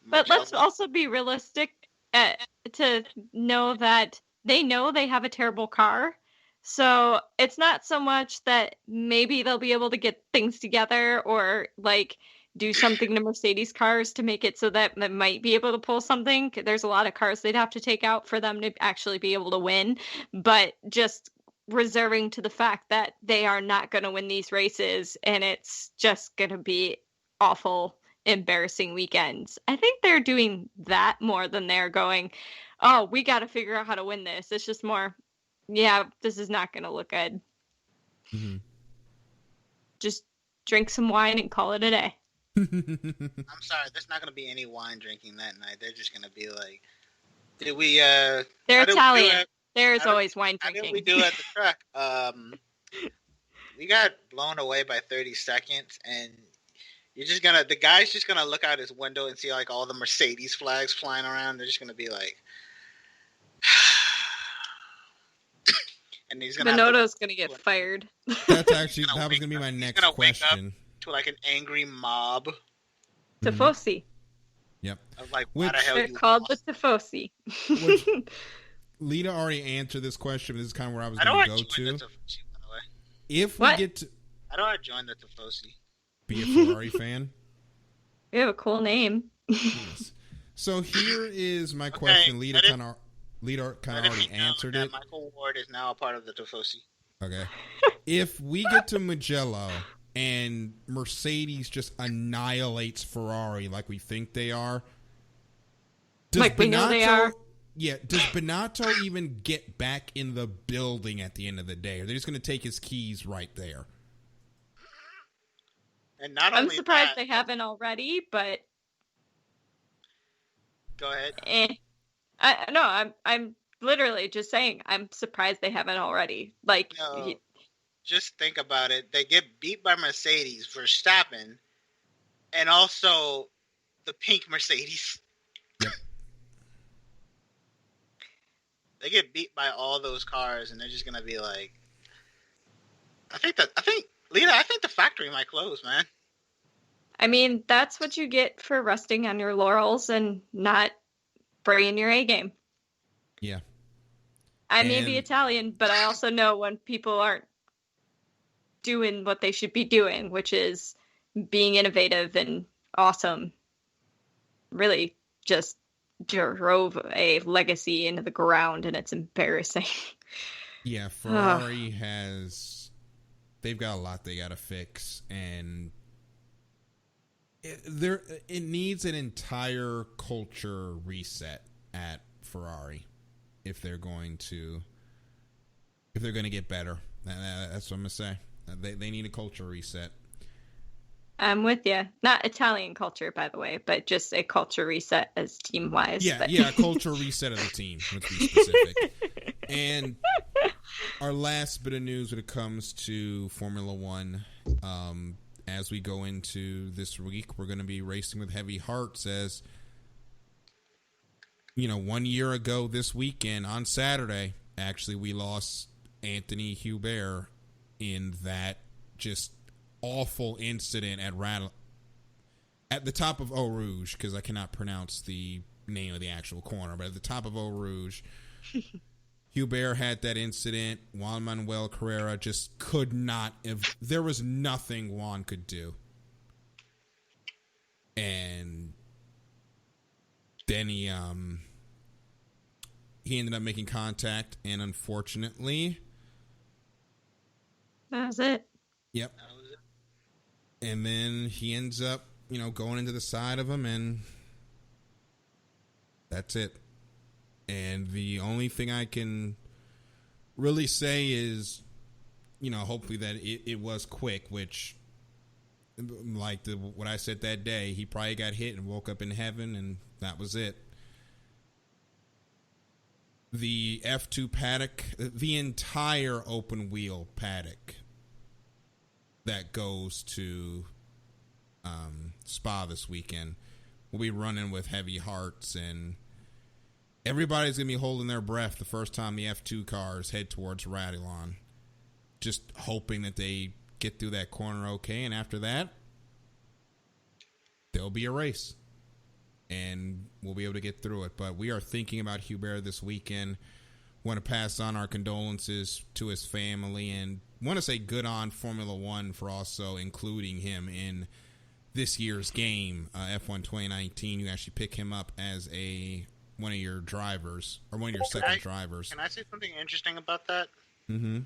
But let's also be realistic to know that they know they have a terrible car. So it's not so much that maybe they'll be able to get things together or like do something to Mercedes cars to make it so that they might be able to pull something. There's a lot of cars they'd have to take out for them to actually be able to win. But just reserving to the fact that they are not going to win these races and it's just going to be awful embarrassing weekends. I think they're doing that more than they're going, oh, we got to figure out how to win this. It's just more, yeah, this is not going to look good.
Mm-hmm.
Just drink some wine and call it a day.
I'm sorry, there's not going to be any wine drinking that night. They're just going to be like, did we,
They're
how
Italian. There's
how
always wine
how
drinking.
did we do at the track? We got blown away by 30 seconds, and the guy's just gonna look out his window and see like all the Mercedes flags flying around. They're just gonna be like, and he's gonna.
Minotto's gonna get fired.
That's actually that was gonna be my next question.
To like an angry mob.
Tifosi.
Yep.
Of like, why the hell
They're
you
called
lost?
the Tifosi.
Lita already answered this question. But this is kind of where I was
I
going
don't
to
want
go
to join
to.
the Tifosi, by the way.
If
What?
we get to
I don't want to join the Tifosi.
be a Ferrari fan.
We have a cool name.
Yes. So here is my question. Lita kind of already answered it.
Michael Ward is now a part of the Tifosi.
Okay. If we get to Mugello and Mercedes just annihilates Ferrari like we think they are,
We know they are.
Yeah, does Binotto even get back in the building at the end of the day? Or are they just going to take his keys right there?
And not
I'm
only
surprised
that,
they haven't already, but
go ahead.
I'm literally just saying I'm surprised they haven't already. Like,
No, just think about it. They get beat by Mercedes, Verstappen, and also the pink Mercedes.
Yep.
They get beat by all those cars, and they're just gonna be like, Lita, I think the factory might close, man.
I mean, that's what you get for resting on your laurels and not bringing your A game.
Yeah.
I may be
And-
Italian, but I also know when people aren't doing what they should be doing, which is being innovative and awesome. Really just drove a legacy into the ground, and it's embarrassing.
Yeah, Ferrari they've got a lot they got to fix, and it needs an entire culture reset at Ferrari if they're going to get better. That's what I'm gonna say. They need a culture reset.
I'm with you. Not Italian culture, by the way, but just a culture reset as team-wise.
Yeah,
but...
a culture reset of the team. Let's be specific. And our last bit of news when it comes to Formula One, as we go into this week, we're going to be racing with heavy hearts as, 1 year ago this weekend on Saturday, actually, we lost Anthony Hubert in that just awful incident at the top of Eau Rouge, because I cannot pronounce the name of the actual corner, but at the top of Eau Rouge, Hubert had that incident. Juan Manuel Carrera just could not there was nothing Juan could do. And then he ended up making contact, and unfortunately,
That was it.
yep. And then he ends up, going into the side of him, and that's it. And the only thing I can really say is, hopefully that it was quick, which, like what I said that day, he probably got hit and woke up in heaven, and that was it. The F2 paddock, the entire open wheel paddock that goes to Spa this weekend will be running with heavy hearts, and everybody's going to be holding their breath the first time the F2 cars head towards Radillon, just hoping that they get through that corner okay, and after that, there'll be a race, and we'll be able to get through it. But we are thinking about Hubert this weekend. Want to pass on our condolences to his family, and want to say good on Formula One for also including him in this year's game, F1 2019. You actually pick him up as one of your drivers, or one of your second drivers.
Can I say something interesting about that?
Mm-hmm.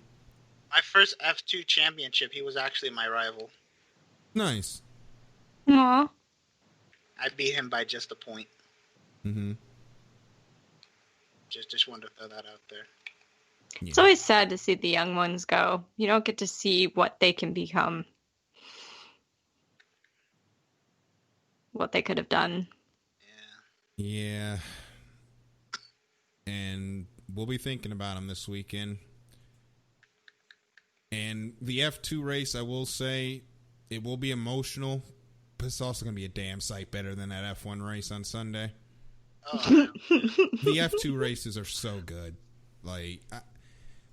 My first F2 championship, he was actually my rival.
Nice.
Aw.
I beat him by just a point.
Mm-hmm.
Just wanted to throw that out there.
Yeah.
It's always sad to see the young ones go. You don't get to see what they can become, what they could have done.
Yeah. And we'll be thinking about him this weekend. And the F2 race, I will say, it will be emotional, but it's also going to be a damn sight better than that F1 race on Sunday.
Oh,
The F2 races are so good. Like,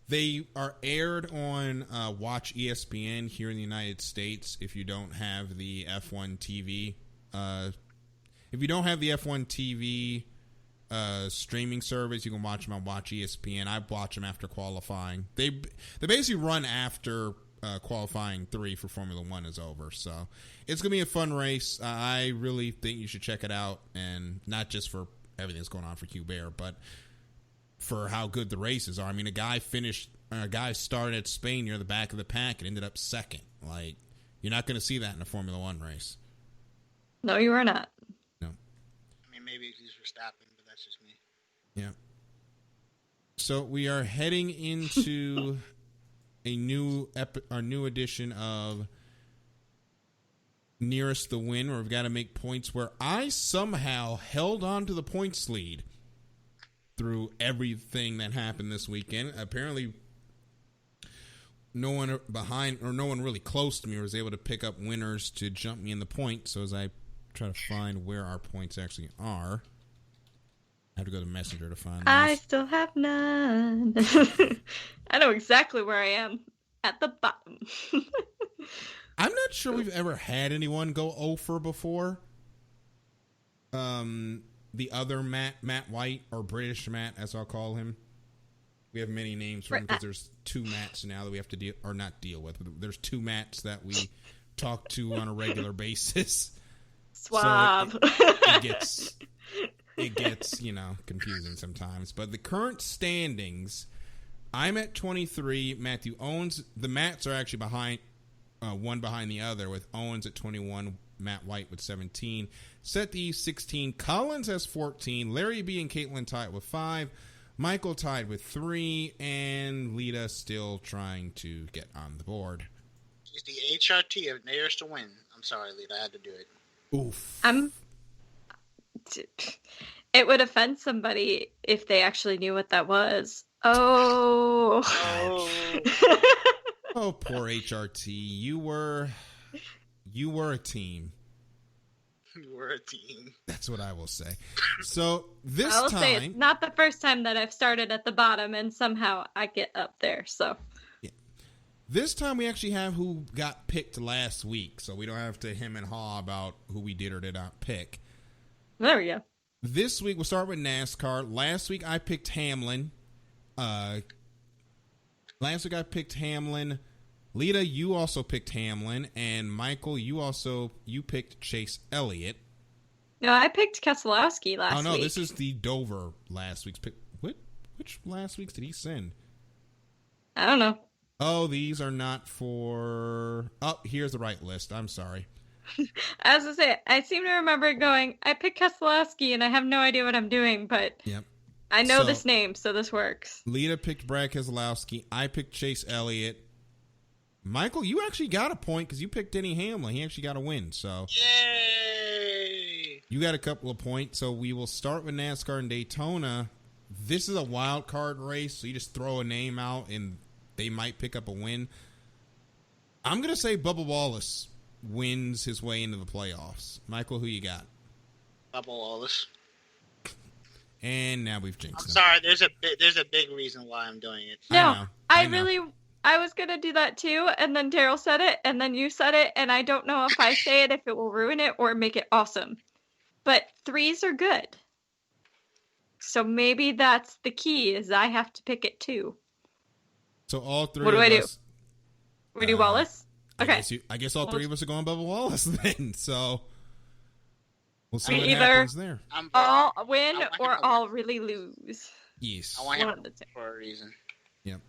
they are aired on Watch ESPN here in the United States if you don't have the F1 TV. If you don't have the F1 TV streaming service, you can watch them on Watch ESPN. I watch them after qualifying. They basically run after qualifying 3 for Formula 1 is over. So it's going to be a fun race. I really think you should check it out, and not just for everything that's going on for Hubert, but for how good the races are. I mean, a guy started at Spain near the back of the pack and ended up second. Like, you're not going to see that in a Formula 1 race.
No, you are not.
No.
I mean, maybe he's Verstappen, but that's just me.
Yeah. So we are heading into our new edition of Nearest the Win, where we've got to make points, where I somehow held on to the points lead through everything that happened this weekend. Apparently, no one really close to me was able to pick up winners to jump me in the points. So as I try to find where our points actually are, I have to go to Messenger to find them.
I still have none. I know exactly where I am, at the bottom.
I'm not sure we've ever had anyone go 0 for before. The other Matt White, or British Matt, as I'll call him. We have many names for him because there's 2 Matts now that we have to deal with. There's 2 Matts that we talk to on a regular basis.
Swab.
So it gets confusing sometimes. But the current standings, I'm at 23. Matthew Owens, the Matts are actually behind, one behind the other, with Owens at 21, Matt White with 17, Seth E 16, Collins has 14, Larry B and Caitlin tied with 5, Michael tied with 3, and Lita still trying to get on the board.
She's the HRT of Nearest to Win. I'm sorry, Lita, I had to do it.
Oof.
It would offend somebody if they actually knew what that was. Oh.
Oh, poor HRT. You were a team.
You were a team.
That's what I will say. So this
I will
time,
say it's not the first time that I've started at the bottom and somehow I get up there. So
yeah. This time we actually have who got picked last week, so we don't have to hem and haw about who we did or did not pick.
there we go.
This week we'll start with NASCAR. Last week I picked Hamlin. Lita, you also picked Hamlin, and Michael, you picked Chase Elliott.
No, I picked Keselowski last week.
Oh no, this is the Dover last week's pick. Which last week's did he send?
I don't know.
Oh, these are not for. Oh, here's the right list. I'm sorry.
As I say, I seem to remember going, I picked Keselowski and I have no idea what I'm doing, but
Yep.
I know this name, so this works.
Lita picked Brad Keselowski. I picked Chase Elliott. Michael, you actually got a point because you picked Denny Hamlin. He actually got a win, so
Yay!
you got a couple of points. So we will start with NASCAR and Daytona. This is a wild card race, so you just throw a name out and they might pick up a win. I'm going to say Bubba Wallace wins his way into the playoffs. Michael, who you got?
Bubba Wallace.
And now we've jinxed him.
Sorry, there's a big reason why I'm doing it.
No,
I know.
I was going to do that too, and then Darryl said it, and then you said it, and I don't know if I say it, if it will ruin it or make it awesome. But 3s are good. So maybe that's the key, is I have to pick it too.
So all 3
What do
of
I do?
us,
We do Wallace? Okay.
I guess all 3 of us are going Bubba Wallace then. So we'll see
We
what
either-
happens there.
All win
I want him
or
to
all really lose.
Yes.
I want
One
him
of the two.
for a reason.
Yep.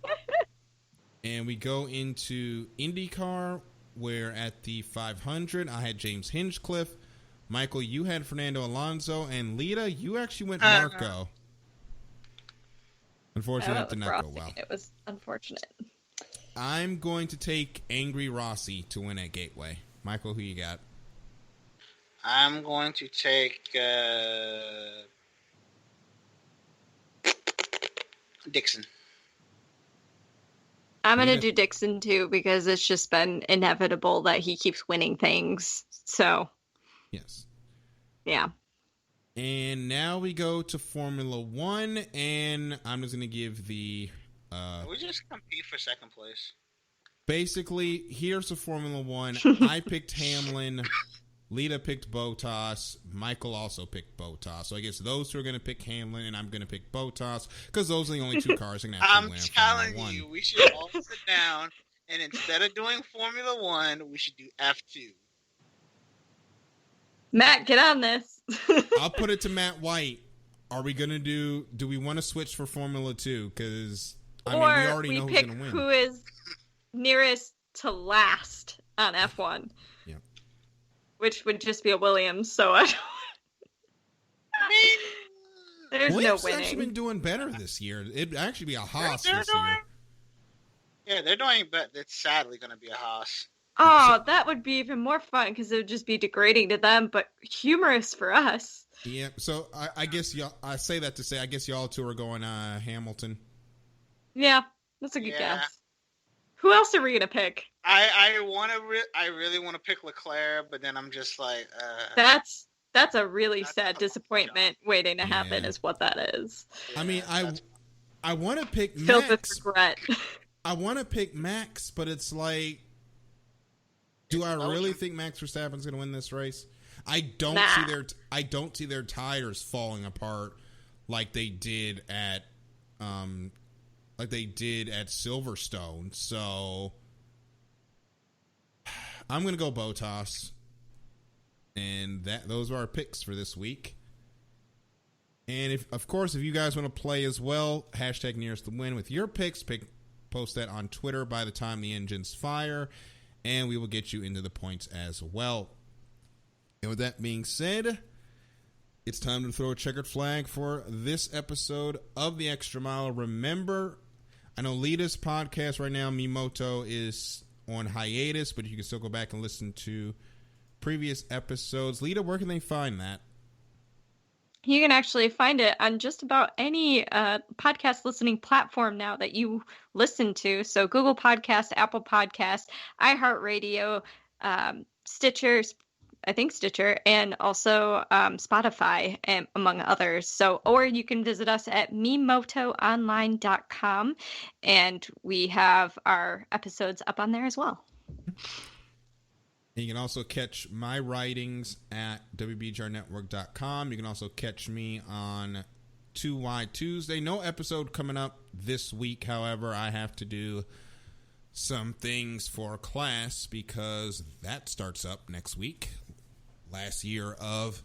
And we go into IndyCar, where at the 500, I had James Hinchcliffe. Michael, you had Fernando Alonso, and Lita, you actually went Marco. Unfortunately, that did not go well.
It was unfortunate.
I'm going to take Angry Rossi to win at Gateway. Michael, who you got?
I'm going to take Dixon.
I'm going to do Dixon, too, because it's just been inevitable that he keeps winning things. So,
yes.
Yeah.
And now we go to Formula One, and I'm just going to give the...
we just compete for second place.
Basically, here's the Formula One. I picked Hamlin. Lita picked Bottas. Michael also picked Bottas. So I guess those two are going to pick Hamlin, and I'm going to pick Bottas because those are the only two cars that can actually win
I'm
Formula
telling you,
One.
we should all sit down, and instead of doing Formula One, we should do F2.
Matt, get on this.
I'll put it to Matt White. Are we going to do we want to switch for Formula 2? Because, I mean, we already know who's going to win.
Who is nearest to last on F1.
Yeah.
Which would just be a Williams, so I don't... There's
Williams
no winning.
has actually been doing better this year. It'd actually be a Haas this year.
Yeah, they're doing better. It's sadly going to be a Haas.
Oh, that would be even more fun because it would just be degrading to them, but humorous for us.
Yeah, so I guess y'all. I say that to say I guess y'all two are going Hamilton.
Yeah, that's a good guess. Who else are we gonna pick?
I really want to pick Leclerc, but then I'm just like,
That's a really sad disappointment waiting to happen. Is what that is.
I mean, I want to pick
filled
Max.
with regret.
I want to pick Max, but it's like, do I really think Max Verstappen's going to win this race? I don't see their tires falling apart like they did at Silverstone. So I'm going to go Bottas. And those are our picks for this week. And if you guys want to play as well, hashtag nearest the win with your picks, post that on Twitter by the time the engines fire, and we will get you into the points as well. And with that being said, it's time to throw a checkered flag for this episode of The Extra Mile. Remember, I know Lita's podcast right now, Mimoto, is on hiatus, but you can still go back and listen to previous episodes. Lita, where can they find that?
You can actually find it on just about any podcast listening platform now that you listen to. So Google Podcast, Apple Podcast, iHeartRadio, Stitcher, and also Spotify, among others. So, or you can visit us at mimotoonline.com, and we have our episodes up on there as well.
You can also catch my writings at wbgrnetwork.com. You can also catch me on 2Y Tuesday. No episode coming up this week, however. I have to do some things for class because that starts up next week. Last year of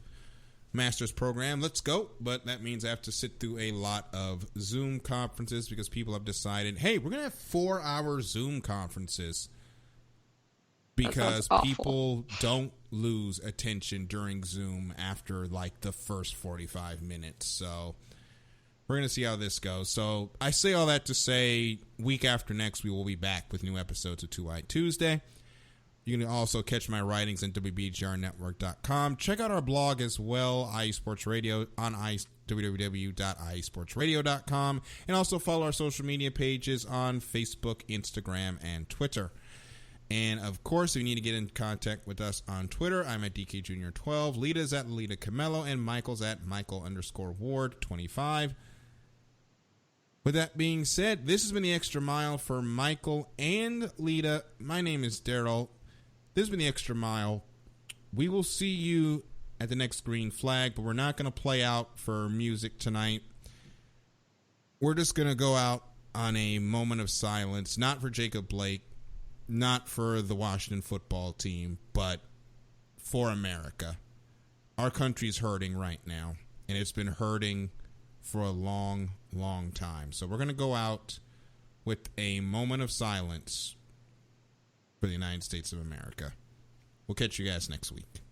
master's program. Let's go. But that means I have to sit through a lot of Zoom conferences because people have decided, hey, we're going to have 4-hour Zoom conferences. Because people don't lose attention during Zoom after like the first 45 minutes. So we're going to see how this goes. So I say all that to say week after next, we will be back with new episodes of 2Y Tuesday. You can also catch my writings on wbgrnetwork.com. Check out our blog as well, IE Sports Radio, on www.iesportsradio.com. And also follow our social media pages on Facebook, Instagram, and Twitter. And, of course, if you need to get in contact with us on Twitter, I'm at DKJr12, Lita's at Lita Camello, and Michael's at Michael_Ward25. With that being said, this has been The Extra Mile for Michael and Lita. My name is Darryl. This has been The Extra Mile. We will see you at the next green flag, but we're not going to play out for music tonight. We're just going to go out on a moment of silence, not for Jacob Blake, not for the Washington football team, but for America. Our country's hurting right now, and it's been hurting for a long, long time. So we're going to go out with a moment of silence for the United States of America. We'll catch you guys next week.